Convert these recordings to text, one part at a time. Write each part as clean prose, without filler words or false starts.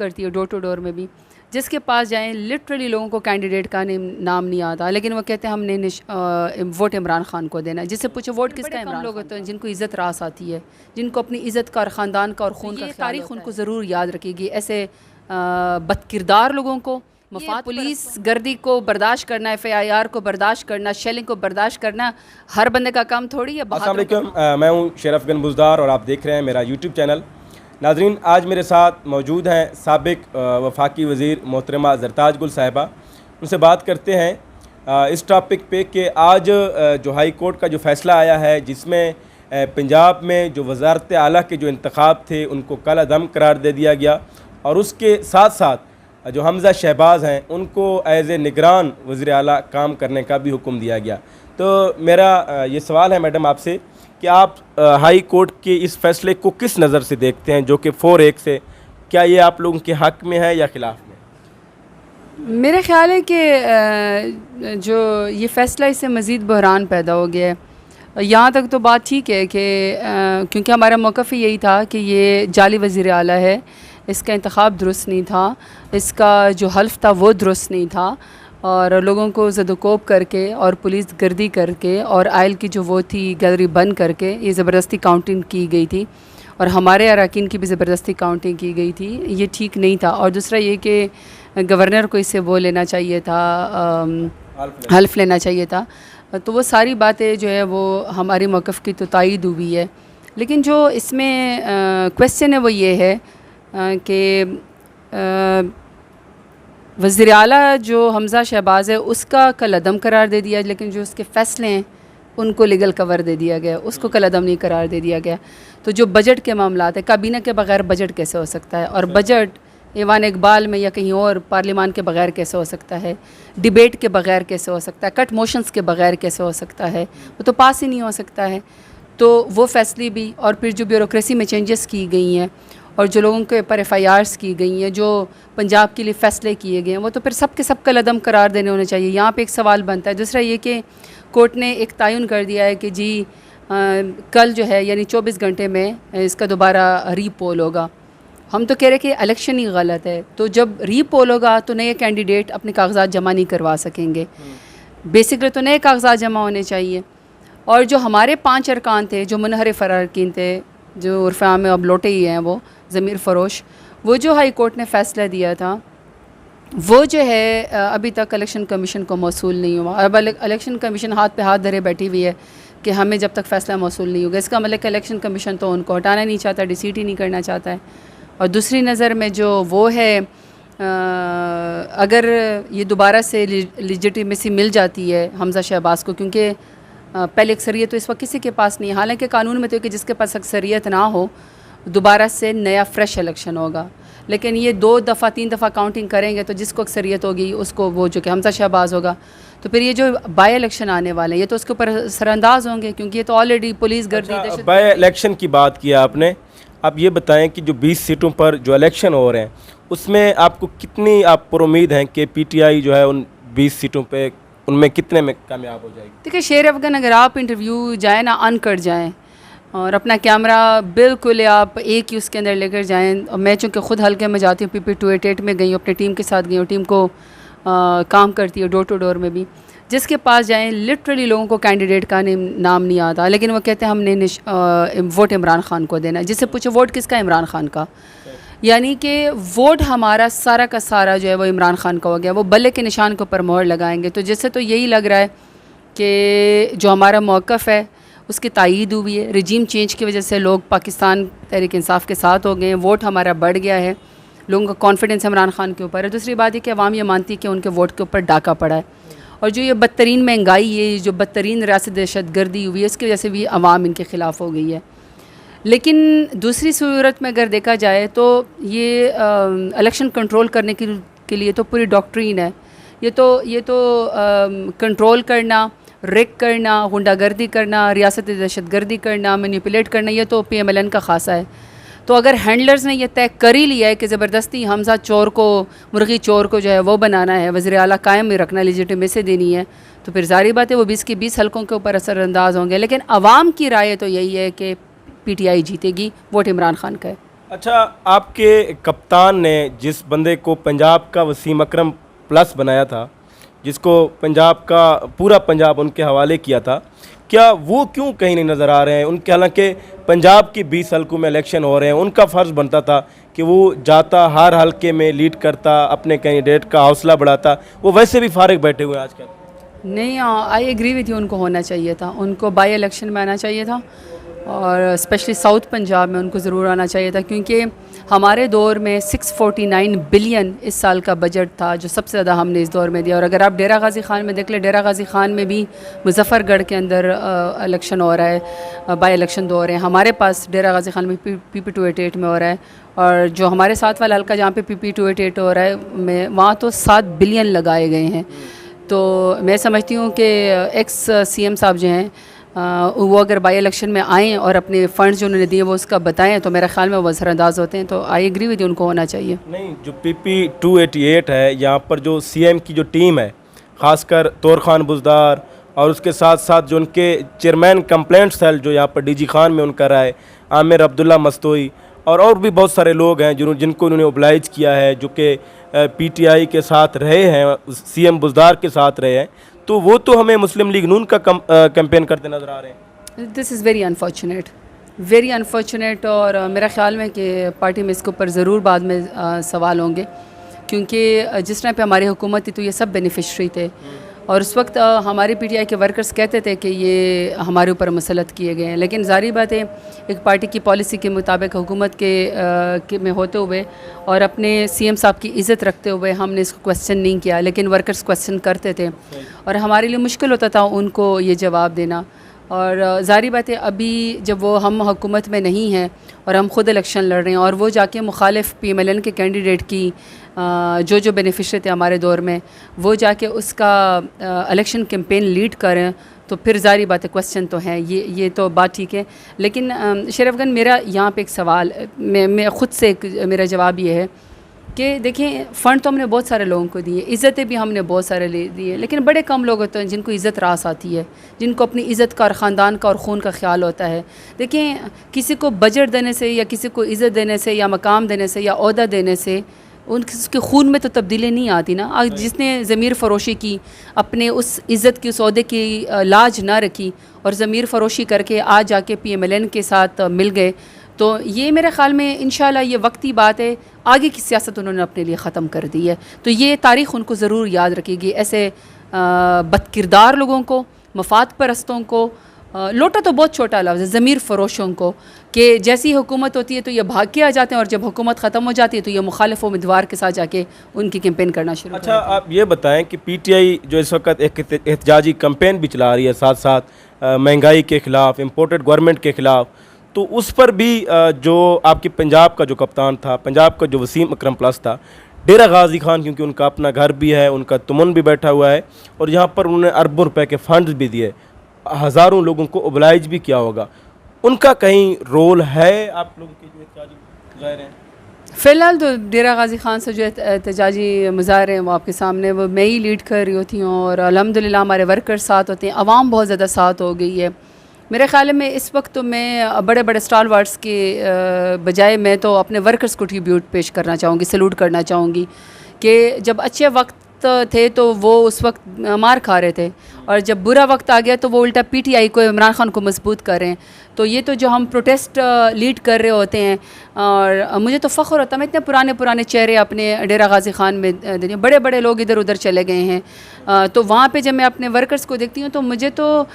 करती है door to door में भी, जिसके पास जाएं लिटरली लोगों को कैंडिडेट का नाम नहीं आता, लेकिन वो कहते हैं हमने वोट इमरान खान को देना है। जिससे पूछो वोट किसका है? इमरान लोग होते हैं जिनको इज़्ज़त रास आती है, जिनको अपनी इज़्ज़त का और ख़ानदान का और खून का तारीख़ उनको ज़रूर याद रखेगी। ऐसे बदकिरदार लोगों को मफाद पुलिस गर्दी को बर्दाश्त करना, FIR को बर्दाश्त करना, शेलिंग को बर्दाश्त करना हर बंदे का काम थोड़ी है। अस्सलाम वालेकुम, मैं हूँ शरफ बिन बुज़दार और आप देख रहे हैं मेरा यूट्यूब चैनल। नाज़रीन, आज मेरे साथ मौजूद हैं साबिक वफाकी वज़ीर मोहतरमा ज़रताज गुल साहिबा। उनसे बात करते हैं इस टॉपिक पे कि आज जो हाई कोर्ट का जो फ़ैसला आया है, जिसमें पंजाब में जो वज़ारत आला के जो इंतखाब थे उनको कल-अदम करार दे दिया गया, और उसके साथ साथ जो हमज़ा शहबाज हैं उनको एज़ ए निगरान वज़ीर आला काम करने का भी हुक्म दिया गया। तो मेरा ये सवाल है मैडम आपसे कि आप हाई कोर्ट के इस फ़ैसले को किस नज़र से देखते हैं, जो कि 4-1 से, क्या ये आप लोगों के हक़ में है या ख़िलाफ़ में? मेरा ख़्याल है कि जो ये फ़ैसला, इससे मज़ीद बहरान पैदा हो गया है। यहाँ तक तो बात ठीक है कि क्योंकि हमारा मौक़िफ़ यही था कि ये जाली वज़ीर आला है, इसका इंतख़ाब दुरुस्त नहीं था, इसका जो हल्फ़ था वो दुरुस्त नहीं था, और लोगों को ज़दोकोब करके और पुलिस गर्दी करके और आयल की जो वो थी गैलरी बंद करके ये ज़बरदस्ती काउंटिंग की गई थी, और हमारे अरकान की भी ज़बरदस्ती काउंटिंग की गई थी। ये ठीक नहीं था। और दूसरा ये कि गवर्नर को इससे वो लेना चाहिए था, हल्फ़ लेना चाहिए था। तो वो सारी बातें जो है वो हमारी मौक़िफ़ की तो तायीद हुई है। लेकिन जो इसमें क्वेश्चन है वो ये है कि वज़ीर आला जो हमज़ा शहबाज है उसका कल-अदम करार दे दिया, लेकिन जो उसके फ़ैसले हैं उनको लीगल कवर दे दिया गया, उसको कल-अदम नहीं करार दे दिया गया। तो जो बजट के मामलात है, काबीना के बग़ैर बजट कैसे हो सकता है, और बजट ईवान इकबाल में या कहीं और पार्लियामान के बग़ैर कैसे हो सकता है, डिबेट के बग़ैर कैसे हो सकता है, कट मोशंस के बग़ैर कैसे हो सकता है, वो तो पास ही नहीं हो सकता है। तो वो फ़ैसले भी, और फिर जो ब्यूरोक्रेसी में चेंजेस की गई हैं और जो लोगों के ऊपर FIRs की गई हैं, जो पंजाब के लिए फ़ैसले किए गए हैं, वो तो फिर सब के सब कल-अदम करार देने होने चाहिए। यहाँ पे एक सवाल बनता है। दूसरा ये कि कोर्ट ने एक तयन कर दिया है कि जी कल जो है यानी 24 घंटे में इसका दोबारा रीपोल होगा। हम तो कह रहे कि इलेक्शन ही गलत है, तो जब रीपोल होगा तो नए कैंडिडेट अपने कागजात जमा नहीं करवा सकेंगे। बेसिकली तो नए कागजात जमा होने चाहिए। और जो हमारे 5 अरकान थे जो मुनहरिफ अरकान थे, जो उर्फ़ा में अब लौटे ही हैं, वो ज़मीर फ़रोश, वो जो हाई कोर्ट ने फ़ैसला दिया था वो जो है अभी तक इलेक्शन कमीशन को मौसूल नहीं हुआ। अब इलेक्शन कमीशन हाथ पे हाथ धरे बैठी हुई है कि हमें जब तक फ़ैसला मौसूल नहीं होगा। इसका मतलब कि इलेक्शन कमीशन तो उनको हटाना नहीं चाहता, डिसीट ही नहीं करना चाहता है। और दूसरी नज़र में जो वो है, अगर ये दोबारा से लिजिटिमेसी मिल जाती है हमज़ा शहबाज को, क्योंकि पहले अक्सरियत तो इस वक्त किसी के पास नहीं है, हालांकि कानून में तो कि जिसके पास अक्सरियत ना हो दोबारा से नया फ्रेश इलेक्शन होगा, लेकिन ये 2 दफ़ा 3 दफ़ा काउंटिंग करेंगे तो जिसको अक्सरियत होगी उसको वो जो कि हमज़ा शहबाज होगा, तो फिर ये जो बाई इलेक्शन आने वाले हैं ये तो उसके ऊपर असरअंदाज होंगे, क्योंकि ये तो ऑलरेडी पुलिस गर्दी। बाई इलेक्शन की बात किया आपने, आप ये बताएं कि जो 20 सीटों पर जो इलेक्शन हो रहे हैं उसमें आपको कितनी आप पुरुमीद हैं कि PTI जो है उन 20 सीटों पे उनमें कितने में कामयाब हो जाएगी? देखिए शेर अफगान, अगर आप इंटरव्यू जाएँ ना, अनकट जाएँ और अपना कैमरा बिल्कुल आप एक ही उसके अंदर लेकर जाएँ, और मैं चूँकि ख़ुद हल्के में जाती हूँ, PP 288 में गई हूँ, अपनी टीम के साथ गई हूँ, टीम को काम करती है डोर टू डोर में भी, जिसके पास जाएँ लिटरली लोगों को कैंडिडेट का नाम नहीं आता, लेकिन वो कहते हैं हमने वोट इमरान खान को देना है। जिससे पूछो वोट किसका? इमरान खान का। यानी कि वोट हमारा सारा का सारा जो है वो इमरान खान का हो गया। वो बल्ले के निशान के ऊपर मोहर लगाएंगे। तो जिससे तो यही लग रहा है कि जो हमारा मौक़िफ़ है उसकी तायीद हुई है। रजीम चेंज की वजह से लोग पाकिस्तान तहरीक इंसाफ के साथ हो गए हैं, वोट हमारा बढ़ गया है, लोगों का कॉन्फिडेंस इमरान खान के ऊपर है। दूसरी बात है कि अवाम ये मानती है कि उनके वोट के ऊपर डाका पड़ा है, और जो ये बदतरीन महंगाई है, जो बदतरीन रियासत दहशत गर्दी हुई है, इसकी वजह से भी अवाम इनके ख़िलाफ़ हो गई है। लेकिन दूसरी सूरत में अगर देखा जाए तो ये इलेक्शन कंट्रोल करने के लिए तो पूरी डॉक्ट्रीन है। ये तो कंट्रोल करना, रिक करना, गुंडागर्दी करना, रियासत दहशत गर्दी करना, मैनिपुलेट करना, ये तो PMLN का खासा है। तो अगर हैंडलर्स ने यह तय कर ही लिया है कि ज़बरदस्ती हमज़ा चोर को, मुर्गी चोर को जो है वो बनाना है, वज़ीर आला कायम में रखना, लेजिटिमेसी देनी है, तो फिर ज़ाहिर बात है वो 20 के 20 हलकों के ऊपर असरअंदाज होंगे। लेकिन अवाम की राय तो यही है कि PTI जीतेगी, वोट इमरान खान का है। अच्छा, आपके कप्तान ने जिस बंदे को पंजाब का वसीम अकरम प्लस बनाया था, जिसको पंजाब का पूरा पंजाब उनके हवाले किया था, क्या वो क्यों कहीं नहीं नज़र आ रहे हैं? उनके हालांकि पंजाब की 20 हल्कों में इलेक्शन हो रहे हैं, उनका फ़र्ज़ बनता था कि वो जाता, हर हल्के में लीड करता, अपने कैंडिडेट का हौसला बढ़ाता। वो वैसे भी फारिग बैठे हुए हैं आजकल। नहीं, आई एग्री विथ यू, उनको होना चाहिए था, उनको बाई इलेक्शन में आना चाहिए था और स्पेशली साउथ पंजाब में उनको ज़रूर आना चाहिए था, क्योंकि हमारे दौर में 649 बिलियन इस साल का बजट था, जो सबसे ज़्यादा हमने इस दौर में दिया। और अगर आप डेरा गाज़ी ख़ान में देख लें, डेरा गाज़ी ख़ान में भी मुजफ्फरगढ़ के अंदर इलेक्शन हो रहा है, बाई इलेक्शन दो हो रहे हैं। हमारे पास डेरा गाज़ी ख़ान में PP 288 में हो रहा है, और जो हमारे साथ वाला हल्का जहाँ पे PP 288 हो रहा है में, वहाँ तो 7 बिलियन लगाए गए हैं। तो मैं समझती हूँ कि एक्स CM साहब जो हैं, वो अगर बाई इलेक्शन में आएँ और अपने फ़ंड्स जो उन्होंने दिए वो उसका बताएं, तो मेरे ख्याल में वो असरअंदाज होते हैं। तो आई एग्री विद, उनको होना चाहिए। नहीं, जो PP 288 है, यहाँ पर जो CM की जो टीम है, ख़ासकर तौर खान बुज़दार और उसके साथ साथ जो उनके चेयरमैन कंप्लेंट सेल जो यहाँ पर DG खान में उनका रहा है, आमिर अब्दुल्ला मस्तोई, और भी बहुत सारे लोग हैं जिनको उन्होंने ओबलाइज किया है, जो कि PTI के साथ रहे हैं, CM बुज़दार के साथ रहे हैं, तो वो तो हमें मुस्लिम लीग नून का कैंपेन करते नज़र आ रहे हैं। दिस इज़ वेरी अनफॉर्चुनेट, और मेरा ख़्याल में कि पार्टी में इसके ऊपर ज़रूर बाद में सवाल होंगे, क्योंकि जिस टाइम पे हमारी हुकूमत थी तो ये सब बेनिफिशरी थे, और उस वक्त हमारे PTI के वर्कर्स कहते थे कि ये हमारे ऊपर मुसलत किए गए हैं। लेकिन ज़ाहिर बात है, एक पार्टी की पॉलिसी के मुताबिक हुकूमत के में होते हुए और अपने CM साहब की इज़्ज़त रखते हुए हमने इसको क्वेश्चन नहीं किया, लेकिन वर्कर्स क्वेश्चन करते थे और हमारे लिए मुश्किल होता था उनको ये जवाब देना। और ज़ाहिर बात है, अभी जब वो हम हुकूमत में नहीं हैं और हम ख़ुद इलेक्शन लड़ रहे हैं, और वो जाके मुखालिफ PMLN के कैंडिडेट की जो बेनिफिशरी थे हमारे दौर में, वो जाके उसका इलेक्शन कैंपेन लीड करें, तो फिर ज़ाहिर बात है क्वेश्चन तो है, ये तो बात ठीक है। लेकिन शरीफगन, मेरा यहाँ पे एक सवाल, मैं ख़ुद से एक मेरा जवाब ये है कि देखें, फ़ंड तो हमने बहुत सारे लोगों को दिए, इज़्ज़तें भी हमने बहुत सारे ले दी है, लेकिन बड़े कम लोग होते हैं जिनको इज़्ज़त रास आती है, जिनको अपनी इज़्ज़त का और ख़ानदान का और खून का ख्याल होता है। देखें, किसी को बजट देने से या किसी को इज़्ज़त देने से या मकाम देने से या ओहदा देने से उसके खून में तो तब्दीली नहीं आती ना। आज जिसने ज़मीर फ़रोशी की, अपने उस इज़्ज़त की, उस ओहदे की लाज ना रखी और ज़मीर फ़रोशी करके आज जाके PMLN के साथ मिल गए, तो ये मेरे ख़्याल में इंशाल्लाह ये वक्ती बात है, आगे की सियासत उन्होंने अपने लिए ख़त्म कर दी है। तो ये तारीख़ उनको ज़रूर याद रखेगी, ऐसे बदकिरदार लोगों को, मफाद परस्तों को, लोटा तो बहुत छोटा लफ्ज़ है, ज़मीर फ़रोशों को, कि जैसी हुकूमत होती है तो ये भाग के आ जाते हैं, और जब हुकूमत ख़त्म हो जाती है तो ये मुखालिफ उम्मीदवार के साथ जाके उनकी कैंपेन करना शुरू। अच्छा, आप ये बताएं कि PTI जो इस वक्त एक एहतजाजी कैंपेन भी चला रही है, साथ साथ महंगाई के ख़िलाफ़, इम्पोर्टेड गवर्नमेंट के ख़िलाफ़, तो उस पर भी जो आपके पंजाब का जो कप्तान था, पंजाब का जो वसीम अकरम प्लस था, डेरा गाज़ी ख़ान, क्योंकि उनका अपना घर भी है, उनका तुमन भी बैठा हुआ है, और यहाँ पर उन्होंने अरबों रुपए के फ़ंड्स भी दिए, हज़ारों लोगों को ओबलाइज भी किया होगा, उनका कहीं रोल है आप लोगों के जो एहतजाजी मुजाहरे हैं? फ़िलहाल तो डेरा गाज़ी ख़ान से जो एहतजाजी मुजाहरे हैं वो आपके सामने, वो मैं ही लीड कर रही होती हूँ, और अल्हम्दुलिल्लाह हमारे वर्कर्स साथ होते हैं, आवाम बहुत ज़्यादा साथ हो गई है। मेरे ख़्याल में इस वक्त तो मैं बड़े बड़े स्टार वार्ड्स के बजाय मैं तो अपने वर्कर्स को ट्रिब्यूट पेश करना चाहूँगी, सैल्यूट करना चाहूँगी, कि जब अच्छे वक्त थे तो वो उस वक्त मार खा रहे थे, और जब बुरा वक्त आ गया तो वो उल्टा PTI को, इमरान खान को मजबूत कर रहे हैं। तो ये तो जो हम प्रोटेस्ट लीड कर रहे होते हैं, और मुझे तो फ़ख्र होता है, मैं इतने पुराने चेहरे अपने डेरा गाज़ी ख़ान में देखती हूँ, बड़े बड़े लोग इधर उधर चले गए हैं, तो वहाँ पे जब मैं अपने वर्कर्स को देखती हूँ तो मुझे तो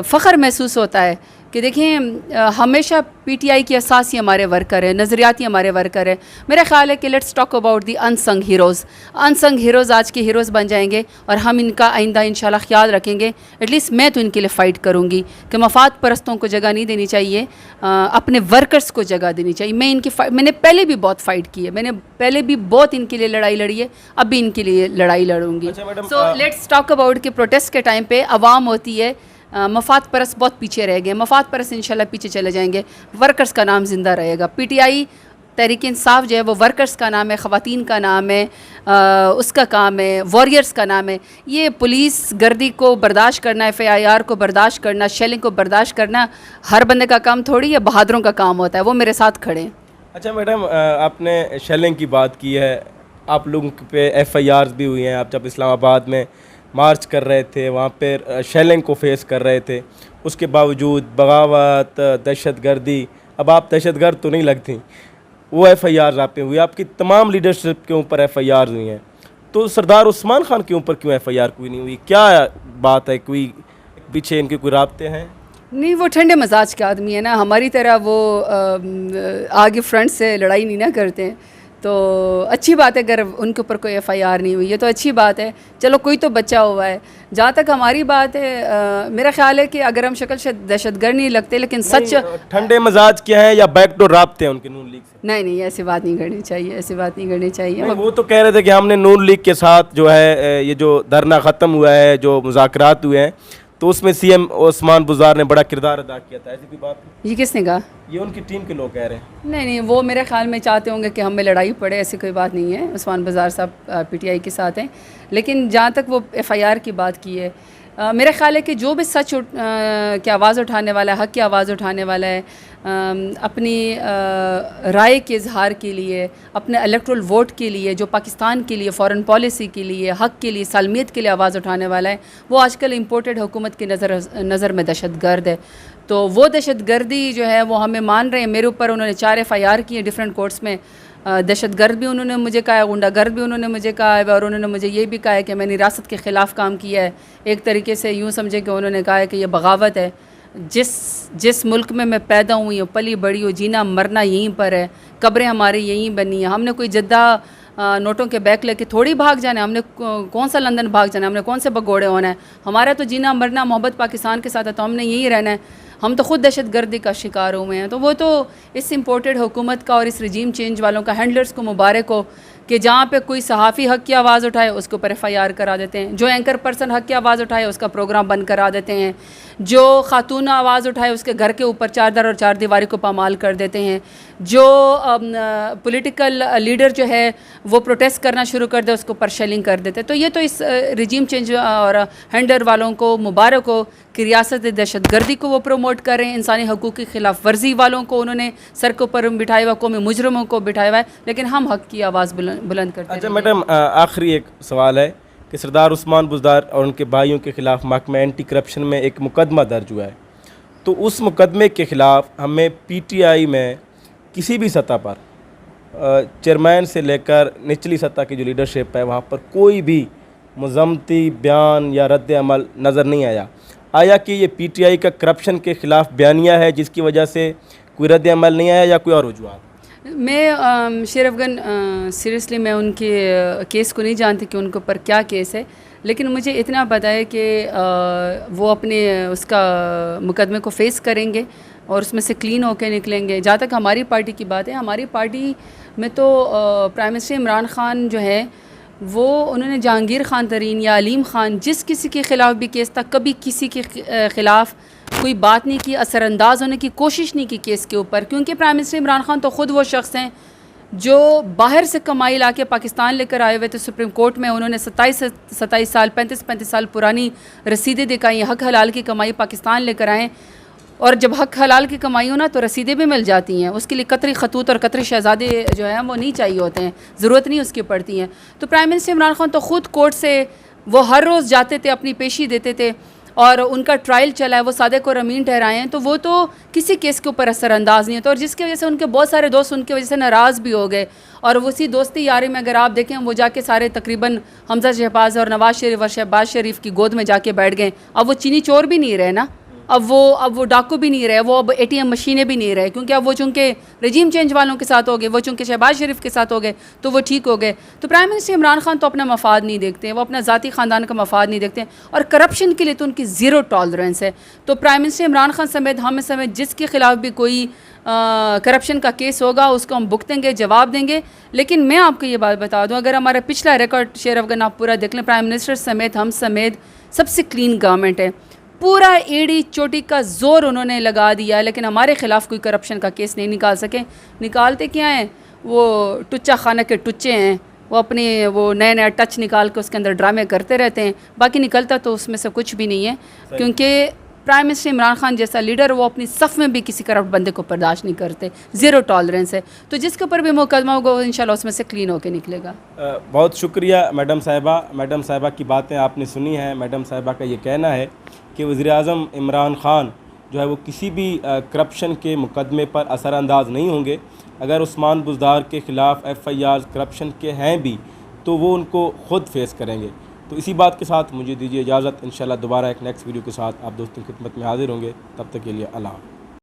फ़ख्र महसूस होता है कि देखें, हमेशा PTI की असासी हमारे वर्कर है, नज़रियाती हमारे वर्कर है। मेरा ख़्याल है कि let's talk about the unsung heroes आज के हीरोज़ बन जाएंगे, और हम इनका आइंदा इंशाल्लाह ख्याल रखेंगे। एटलीस्ट मैं तो इनके लिए फ़ाइट करूँगी कि मफाद परस्तों को जगह नहीं देनी चाहिए, अपने वर्कर्स को जगह देनी चाहिए। मैंने पहले भी बहुत फ़ाइट की है, मैंने पहले भी बहुत इनके लिए लड़ाई लड़ी है, अब भी इनके लिए लड़ाई लड़ूंगी। सो लेट्स टॉक अबाउट कि प्रोटेस्ट के टाइम पे अवाम होती है, मफाद परस्त बहुत पीछे रह गए, मफाद परस्त इंशाल्लाह पीछे चले जाएंगे, वर्कर्स का नाम ज़िंदा रहेगा। PTI तहरीक इंसाफ जो है वो वर्कर्स का नाम है, ख़वातीन का नाम है, उसका काम है, वॉरियर्स का नाम है। ये पुलिस गर्दी को बर्दाश्त करना, FIR को बर्दाश्त करना, शेलिंग को बर्दाश्त करना हर बंदे का काम थोड़ी है, बहादुरों का काम होता है। वो मेरे साथ खड़े हैं। अच्छा मैडम, आपने शेलिंग की बात की है, आप लोगों पे FIRs भी हुई हैं। आप जब इस्लामाबाद में मार्च कर रहे थे, वहाँ पर शेलिंग को फेस कर रहे थे, उसके बावजूद बगावत, दहशतगर्दी, अब आप दहशतगर्द तो नहीं लगती, वो FIRs आप पे हुई, आपकी तमाम लीडरशिप के ऊपर FIRs हुई हैं। तो सरदार उस्मान खान के ऊपर क्यों FIR कोई नहीं हुई? क्या बात है? कोई पीछे इनके कोई राब्ते हैं? नहीं, वो ठंडे मजाज के आदमी है ना, हमारी तरह वो आगे फ्रंट से लड़ाई नहीं ना करते हैं। तो अच्छी बात है अगर उनके ऊपर कोई FIR नहीं हुई है तो अच्छी बात है। चलो कोई तो बचा हुआ है। जहाँ तक हमारी बात है, मेरा ख्याल है कि अगर हम शक्ल से दहशतगर्द नहीं लगते, लेकिन सच ठंडे मजाज क्या है या बैकडोर राब्ते हैं उनके नून लीग से? नहीं, ऐसी बात नहीं करनी चाहिए, ऐसी बात नहीं करनी चाहिए। नहीं, वो तो कह रहे थे कि हमने नून लीग के साथ जो है ये जो धरना ख़त्म हुआ है, जो मुज़ाकरात हुए हैं, तो उसमें CM उस्मान बुज़दार ने बड़ा किरदार अदा किया था। ऐसी कोई बात नहीं? ये किसने कहा? ये उनकी टीम के लोग कह रहे हैं। नहीं, वो मेरे ख्याल में चाहते होंगे कि हमें लड़ाई पड़े, ऐसी कोई बात नहीं है। उस्मान बुज़दार साहब PTI के साथ हैं। लेकिन जहाँ तक वो FIR की बात की है, मेरा ख्याल है कि जो भी सच की आवाज़ उठाने वाला है, हक़ की आवाज़ उठाने वाला है, अपनी राय के इजहार के लिए, अपने इलेक्ट्रल वोट के लिए, जो पाकिस्तान के लिए, फ़ॉरेन पॉलिसी के लिए, हक़ के लिए, सालमियत के लिए आवाज़ उठाने वाला है, वो आजकल इम्पोर्टेड हुकूमत की नज़र में दहशतगर्द है। तो वो दहशतगर्दी जो है वो हमें मान रहे हैं। मेरे ऊपर उन्होंने 4 FIR किए डिफरेंट कोर्ट्स में। दहशतगर्द भी उन्होंने मुझे कहा है, गुंडागर्द भी उन्होंने मुझे कहा है, और उन्होंने मुझे ये भी कहा है कि मैंने रियासत के ख़िलाफ़ काम किया है। एक तरीके से यूँ समझे कि उन्होंने कहा है कि ये बगावत है। जिस मुल्क में मैं पैदा हुई हूँ, पली बड़ी हूँ, जीना मरना यहीं पर है, कब्रें हमारी यहीं बनी हैं। हमने कोई जद्दा नोटों के बैग लेके थोड़ी भाग जाना है, हमने कौन सा लंदन भाग जाना है, हमने कौन से भगोड़े होना है। हमारा तो जीना मरना मोहब्बत पाकिस्तान के साथ है, तो हमने यहीं रहना है। हम तो ख़ुद दहशतगर्दी का शिकार हुए हैं। तो वो तो इस इम्पोर्टेड हुकूमत का और इस रजीम चेंज वालों का, हैंडलर्स को मुबारक हो कि जहाँ पे कोई सहाफ़ी हक़ की आवाज़ उठाए उसके ऊपर FIR करा देते हैं, जो एंकर पर्सन हक़ की आवाज़ उठाए उसका प्रोग्राम बंद करा देते हैं, जो खातून आवाज़ उठाए उसके घर के ऊपर चारदर और चार दीवारी को पामाल कर देते हैं, जो पॉलिटिकल लीडर जो है वो प्रोटेस्ट करना शुरू कर दे उसको ऊपर शेलिंग कर देते हैं। तो ये तो इस रजीम चेंज और हैंडलर वालों को मुबारक हो कि रियासत दहशतगर्दी को वो प्रमोट कर रहे हैं, इंसानी हकूक़ की खिलाफ वर्जी वालों को उन्होंने सर के ऊपर बिठाया हुआ, कौमी मुजरमों को बिठाया हुआ है, लेकिन हम हक़ की आवाज़ बुलंद करते हैं। अच्छा मैडम, आखिरी एक सवाल है कि सरदार उस्मान बुज़दार और उनके भाइयों के ख़िलाफ़ महकमा एंटी करप्शन में एक मुकदमा दर्ज हुआ है, तो उस मुकदमे के ख़िलाफ़ हमें PTI में किसी भी सतह पर, चेयरमैन से लेकर निचली सतह की जो लीडरशिप है, वहाँ पर कोई भी मज़म्मती बयान या रद्द अमल नज़र नहीं आया कि ये PTI का करप्शन के ख़िलाफ़ बयानिया है जिसकी वजह से कोई रद्द अमल नहीं आया, या कोई और वजूहत? मैं शेर अफगान सीरियसली मैं उनके केस को नहीं जानती कि उनके ऊपर क्या केस है, लेकिन मुझे इतना पता है कि वो अपने उसका मुकदमे को फेस करेंगे और उसमें से क्लीन होकर निकलेंगे। जहाँ तक हमारी पार्टी की बात है, हमारी पार्टी में तो प्राइम मिनिस्टर इमरान खान जो है वो उन्होंने जहांगीर खान तरीन या अलीम खान जिस किसी के ख़िलाफ़ भी केस था, कभी किसी के ख़िलाफ़ कोई बात नहीं की, असरअंदाज होने की कोशिश नहीं की केस के ऊपर, क्योंकि प्राइम मिनिस्टर इमरान खान तो ख़ुद वो शख्स हैं जो बाहर से कमाई ला के पाकिस्तान लेकर आए हुए थे। सुप्रीम कोर्ट में उन्होंने 27 साल 35 साल पुरानी रसीदें दिखाई, हक हलाल की कमाई पाकिस्तान लेकर आएँ, और जब हक हलाल की कमाई हो ना तो रसीदें भी मिल जाती हैं, उसके लिए कतरी खतूत और कतरी शहजादे जो हैं वो नहीं चाहिए होते हैं, ज़रूरत नहीं उसकी पड़ती हैं। तो प्राइम मिनिस्टर इमरान खान तो ख़ुद कोर्ट से वो हर रोज़ जाते थे, अपनी पेशी देते थे, और उनका ट्रायल चला है, वो सादिक और अमीन ठहराए हैं, तो वो तो किसी केस के ऊपर असरअंदाज नहीं होता। और जिसकी वजह से उनके बहुत सारे दोस्त उनकी वजह से नाराज़ भी हो गए, और उसी दोस्ती यारी में अगर आप देखें वो जाके सारे तकरीबन हमजा शहबाज और नवाज़ शरीफ और शहबाज शरीफ की गोद में जाके बैठ गए। अब वो चीनी चोर भी नहीं रहे ना, अब वो डाकू भी नहीं रहे, वो अब ATM मशीनें भी नहीं रहे, क्योंकि अब वो चूँकि रजीम चेंज वालों के साथ हो गए, वो चूँकि शहबाज शरीफ के साथ हो गए तो वो ठीक हो गए। तो प्राइम मिनिस्टर इमरान खान तो अपना मफाद नहीं देखते, वो अपना ज़ाती ख़ानदान का मफाद नहीं देखते, और करप्शन के लिए तो उनकी ज़ीरो टॉलरेंस है। तो प्राइम मिनिस्टर इमरान खान समेत हम समेत जिसके ख़िलाफ़ भी कोई करप्शन का केस होगा उसको हम भुगतेंगे, जवाब देंगे। लेकिन मैं आपको ये बात बता दूँ, अगर हमारा पिछला रिकॉर्ड शेर अफगान आप पूरा देख लें, प्राइम मिनिस्टर समेत हम समेत सबसे क्लीन गवर्नमेंट है, पूरा एड़ी चोटी का जोर उन्होंने लगा दिया है, लेकिन हमारे ख़िलाफ़ कोई करप्शन का केस नहीं निकाल सके। निकालते क्या हैं, वो टुच्चा खाना के टुच्चे हैं, वो अपनी वो नया नया टच निकाल के उसके अंदर ड्रामे करते रहते हैं, बाकी निकलता तो उसमें से कुछ भी नहीं है। क्योंकि प्राइम मिनिस्टर इमरान खान जैसा लीडर वो अपनी सफ़ में भी किसी करप्ट बंदे को बर्दाश्त नहीं करते, ज़ीरो टॉलरेंस है। तो जिसके ऊपर भी मुकदमा होगा वो इंशाल्लाह उसमें से क्लीन होकर निकलेगा। बहुत शुक्रिया मैडम साहिबा की बातें आपने सुनी हैं। मैडम साहिबा का ये कहना है कि वज़ीर-ए-आज़म इमरान खान जो है वो किसी भी करप्शन के मुकदमे पर असरअंदाज नहीं होंगे। अगर उस्मान बुज़दार के ख़िलाफ़ FIR करप्शन के हैं भी तो वो उनको ख़ुद फेस करेंगे। तो इसी बात के साथ मुझे दीजिए इजाज़त। इंशाल्लाह दोबारा एक नेक्स्ट वीडियो के साथ आप दोस्तों की खिदमत में हाज़िर होंगे। तब तक के लिए अल्लाह।